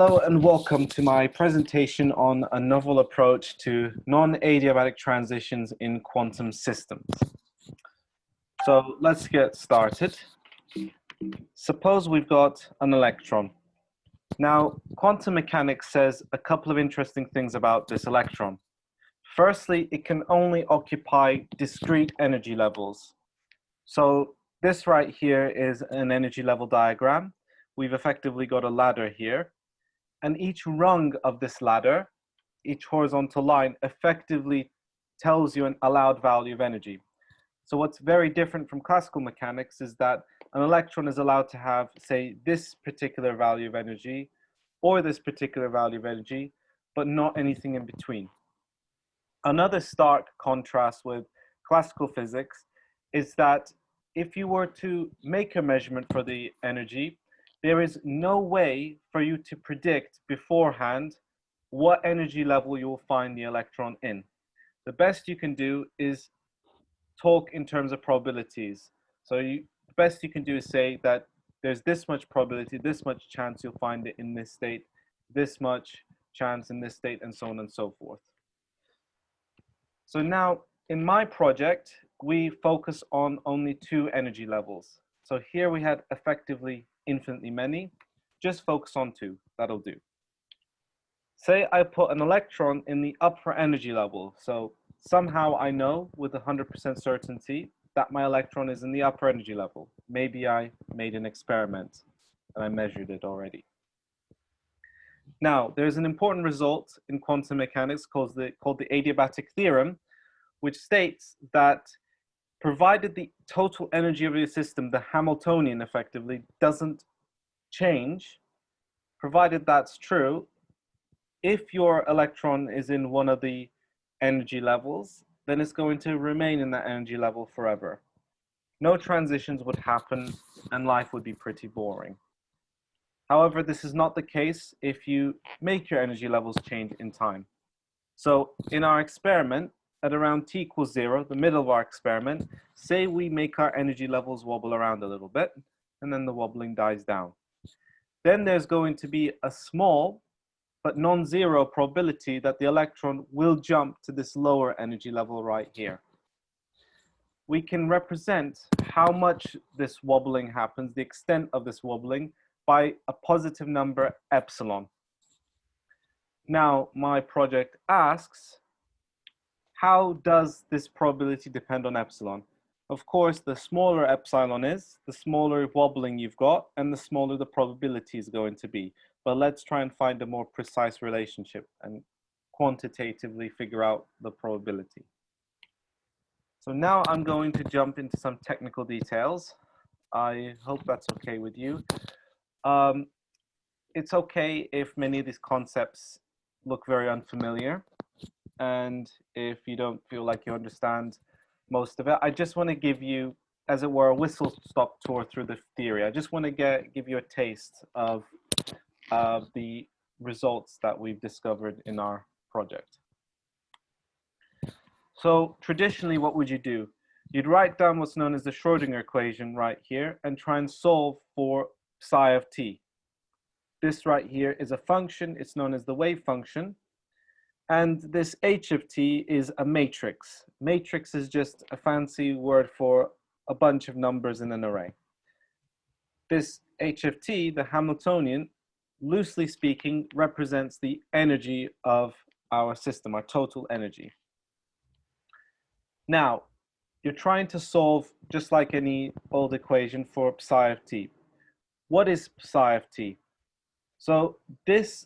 Hello and welcome to my presentation on a novel approach to non-adiabatic transitions in quantum systems. So let's get started. Suppose we've got an electron. Now, quantum mechanics says a couple of interesting things about this electron. Firstly, it can only occupy discrete energy levels. So this right here is an energy level diagram. We've effectively got a ladder here. And each rung of this ladder, each horizontal line, effectively tells you an allowed value of energy. So what's very different from classical mechanics is that an electron is allowed to have, say, this particular value of energy or this particular value of energy, but not anything in between. Another stark contrast with classical physics is that if you were to make a measurement for the energy, there is no way for you to predict beforehand what energy level you will find the electron in. The best you can do is talk in terms of probabilities. So the best you can do is say that there's this much probability, this much chance you'll find it in this state, this much chance in this state, and so on and so forth. So now in my project, we focus on only two energy levels. So here we had effectively infinitely many. Just focus on two, that'll do. Say I put an electron in the upper energy level. So somehow I know with 100% certainty that my electron is in the upper energy level. Maybe I made an experiment and I measured it already. Now, there's an important result in quantum mechanics called the adiabatic theorem, which states that provided the total energy of your system, the Hamiltonian effectively, doesn't change, provided that's true, if your electron is in one of the energy levels, then it's going to remain in that energy level forever. No transitions would happen and life would be pretty boring. However, this is not the case if you make your energy levels change in time. So in our experiment, at around t equals 0, the middle of our experiment, say we make our energy levels wobble around a little bit, and then the wobbling dies down. Then there's going to be a small but non-zero probability that the electron will jump to this lower energy level right here. We can represent how much this wobbling happens, the extent of this wobbling, by a positive number epsilon. Now, my project asks, how does this probability depend on epsilon? Of course, the smaller epsilon is, the smaller wobbling you've got, and the smaller the probability is going to be. But let's try and find a more precise relationship and quantitatively figure out the probability. So now I'm going to jump into some technical details. I hope that's okay with you. It's okay if many of these concepts look very unfamiliar. And if you don't feel like you understand most of it, I just want to give you, as it were, a whistle-stop tour through the theory. I just want to give you a taste of the results that we've discovered in our project. So traditionally, what would you do? You'd write down what's known as the Schrödinger equation right here and try and solve for psi of t. This right here is a function. It's known as the wave function. And this h of t is a matrix. Matrix is just a fancy word for a bunch of numbers in an array. This h of t, the Hamiltonian, loosely speaking, represents the energy of our system, our total energy. Now, you're trying to solve, just like any old equation, for psi of t. What is psi of t? So this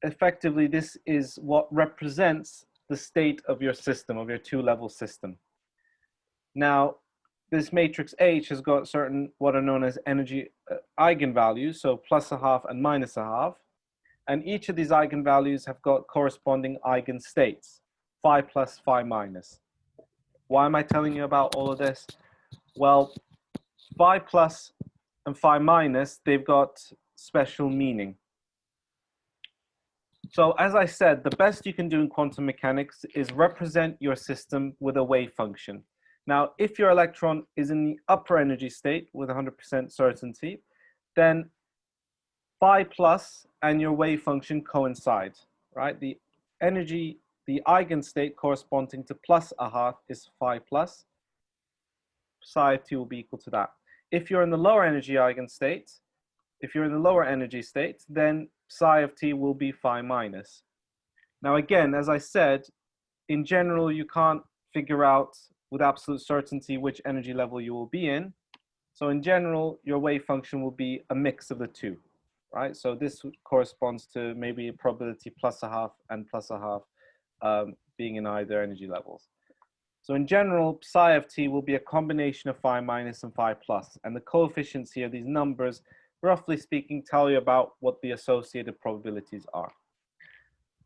effectively, this is what represents the state of your system, of your two-level system. Now, this matrix H has got certain what are known as energy eigenvalues, so plus a half and minus a half. And each of these eigenvalues have got corresponding eigenstates, phi plus, phi minus. Why am I telling you about all of this? Well, phi plus and phi minus, they've got special meaning. So as I said, the best you can do in quantum mechanics is represent your system with a wave function. Now, if your electron is in the upper energy state with 100% certainty, then phi plus and your wave function coincide, right? The eigenstate corresponding to plus a half is phi plus. Psi of t will be equal to that. If you're in the lower energy eigenstate, then psi of t will be phi minus. Now again, as I said, in general, you can't figure out with absolute certainty which energy level you will be in. So in general, your wave function will be a mix of the two, right? So this corresponds to maybe a probability plus a half and plus a half being in either energy levels. So in general, psi of t will be a combination of phi minus and phi plus, and the coefficients here, these numbers, roughly speaking, tell you about what the associated probabilities are.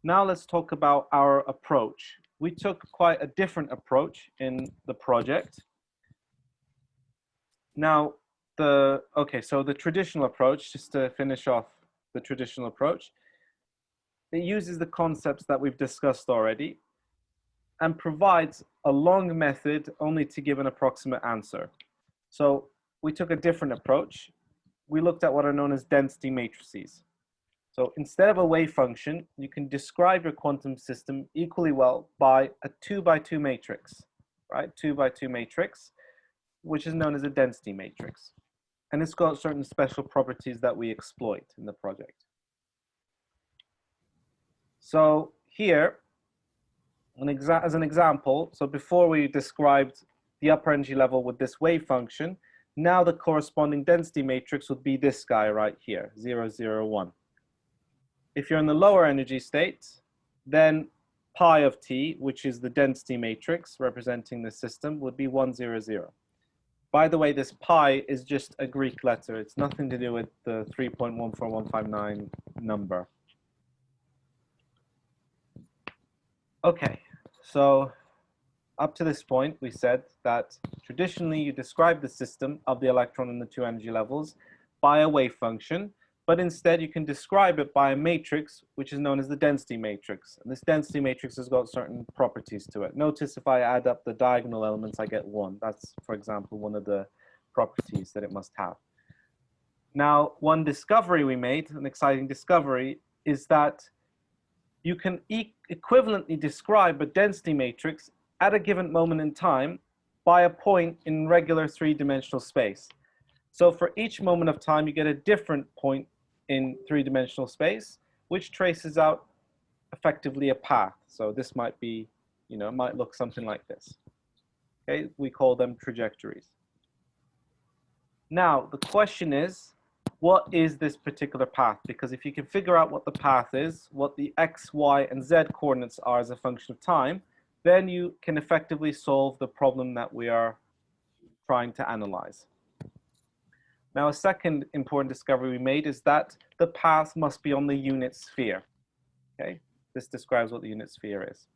Now let's talk about our approach. We took quite a different approach in the project. Now, so the traditional approach, just to finish off the traditional approach, it uses the concepts that we've discussed already and provides a long method only to give an approximate answer. So we took a different approach. We looked at what are known as density matrices. So instead of a wave function, you can describe your quantum system equally well by a 2x2 matrix, right? 2x2 matrix, which is known as a density matrix. And it's got certain special properties that we exploit in the project. So here, as an example, so before we described the upper energy level with this wave function, now the corresponding density matrix would be this guy right here, 0, 0, 1. If you're in the lower energy state, then pi of t, which is the density matrix representing the system, would be 1, 0, 0. By the way, this pi is just a Greek letter. It's nothing to do with the 3.14159 number. Okay, so up to this point, we said that traditionally you describe the system of the electron in the two energy levels by a wave function, but instead you can describe it by a matrix, which is known as the density matrix. And this density matrix has got certain properties to it. Notice if I add up the diagonal elements, I get 1. That's, for example, one of the properties that it must have. Now, one discovery we made, an exciting discovery, is that you can equivalently describe a density matrix at a given moment in time by a point in regular three-dimensional space. So for each moment of time, you get a different point in three-dimensional space, which traces out effectively a path. So this might be, it might look something like this. Okay, we call them trajectories. Now, the question is, what is this particular path? Because if you can figure out what the path is, what the x, y, and z coordinates are as a function of time, then you can effectively solve the problem that we are trying to analyze. Now, a second important discovery we made is that the path must be on the unit sphere. Okay, this describes what the unit sphere is.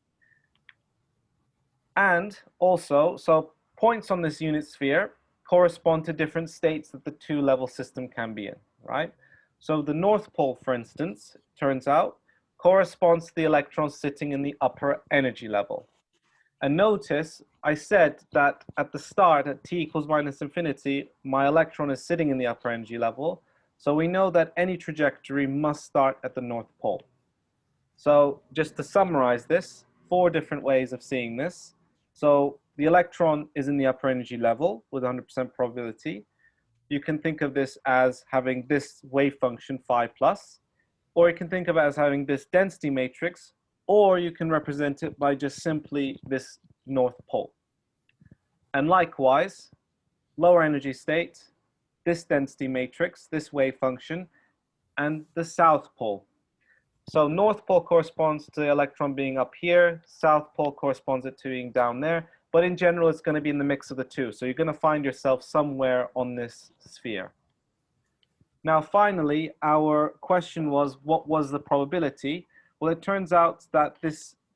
And also, so points on this unit sphere correspond to different states that the two-level system can be in, right? So the North Pole, for instance, turns out, corresponds to the electron sitting in the upper energy level. And notice, I said that at the start, at t equals minus infinity, my electron is sitting in the upper energy level. So we know that any trajectory must start at the North Pole. So just to summarize this, 4 different ways of seeing this. So the electron is in the upper energy level with 100% probability. You can think of this as having this wave function phi plus, or you can think of it as having this density matrix, or you can represent it by just simply this North Pole. And likewise, lower energy state, this density matrix, this wave function, and the South Pole. So North Pole corresponds to the electron being up here, South Pole corresponds it to being down there, but in general it's going to be in the mix of the two. So you're going to find yourself somewhere on this sphere. Now finally, our question was, what was the probability? Well, it turns out that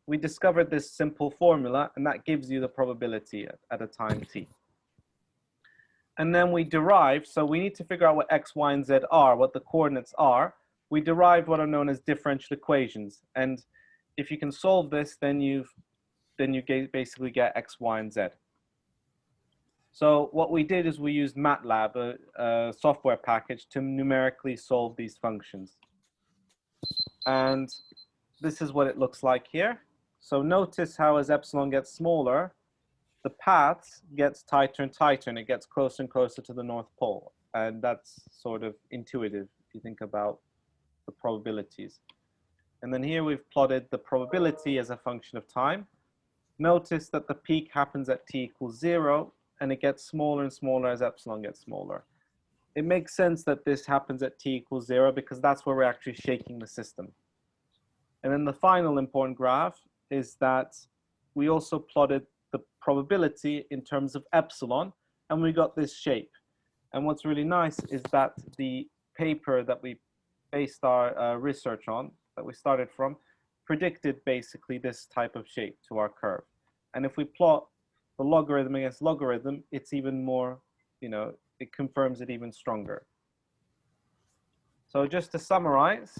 we discovered this simple formula, and that gives you the probability at a time t. And then we derived, so we need to figure out what x, y, and z are, what the coordinates are. We derived what are known as differential equations. And if you can solve this, then you basically get x, y, and z. So what we did is we used MATLAB, a software package, to numerically solve these functions. And this is what it looks like here. So notice how as epsilon gets smaller, the path gets tighter and tighter, and it gets closer and closer to the North Pole. And that's sort of intuitive if you think about the probabilities. And then here we've plotted the probability as a function of time. Notice that the peak happens at t equals 0, and it gets smaller and smaller as epsilon gets smaller. It makes sense that this happens at t equals 0 because that's where we're actually shaking the system. And then the final important graph is that we also plotted the probability in terms of epsilon, and we got this shape. And what's really nice is that the paper that we based our research on, that we started from, predicted basically this type of shape to our curve. And if we plot the logarithm against logarithm, it's even more, it confirms it even stronger. So just to summarize,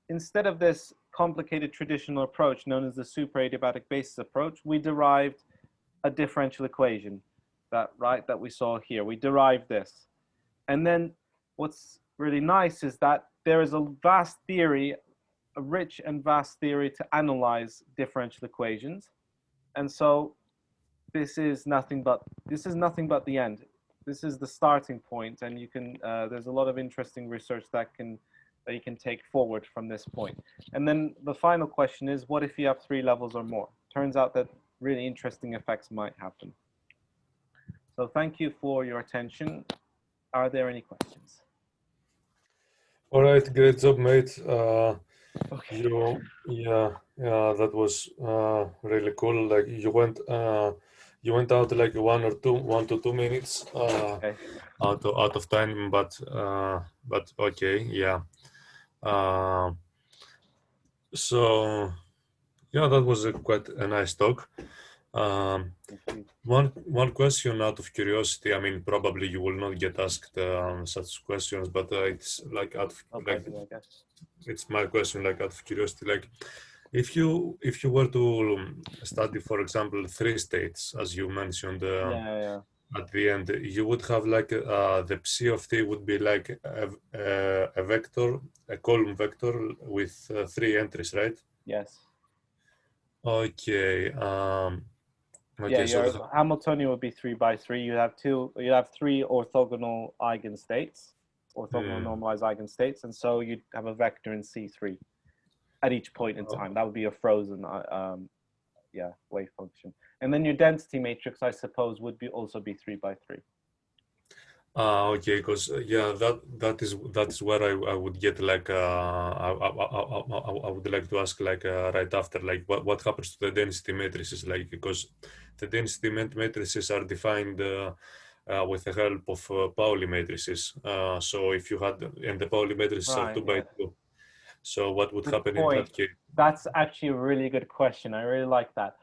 instead of this complicated traditional approach known as the super adiabatic basis approach, we derived a differential equation that we saw here. We derived this. And then what's really nice is that there is a vast theory, a rich and vast theory to analyze differential equations. And so this is nothing but the end. This is the starting point, and you can there's a lot of interesting research that you can take forward from this point. And then the final question is, what if you have 3 levels or more? Turns out that really interesting effects might happen. So thank you for your attention. Are there any questions? All right, great job, mate. Okay. That was really cool. Like you went out like 1 to 2 minutes Okay. out of time, but okay, yeah. So yeah, that was quite a nice talk. One question out of curiosity. I mean, probably you will not get asked such questions, but it's like it's my question, like out of curiosity. Like, if you were to study, for example, 3 states, as you mentioned at the end, you would have like the psi of t would be like a vector, a column vector with 3 entries, right? Yes. Okay. Yeah, your Hamiltonian would be 3 by 3. You have 3 orthogonal eigenstates, orthogonal normalized eigenstates, and so you'd have a vector in C3 at each point in time. That would be a frozen wave function. And then your density matrix, I suppose, would also be 3 by 3. Okay, because that is where I would get like I would like to ask like right after, like what happens to the density matrices, like, because the density matrices are defined with the help of Pauli matrices. So if you had, and the Pauli matrices are 2 by 2, so what would happen in that case? That's actually a really good question. I really like that.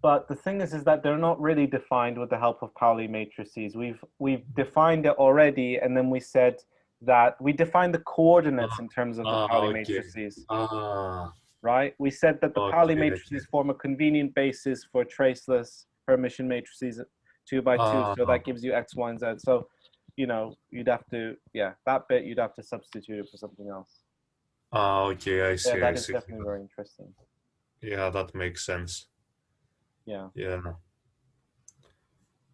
But the thing is that they're not really defined with the help of Pauli matrices. We've defined it already, and then we said that we defined the coordinates in terms of the Pauli matrices. Right? We said that the Pauli matrices form a convenient basis for traceless permission matrices 2 by 2. So that gives you X, Y, and Z. So, you'd have to, that bit you'd have to substitute it for something else. Okay, I see. Yeah, that is definitely very interesting. Yeah, that makes sense. Yeah. Yeah.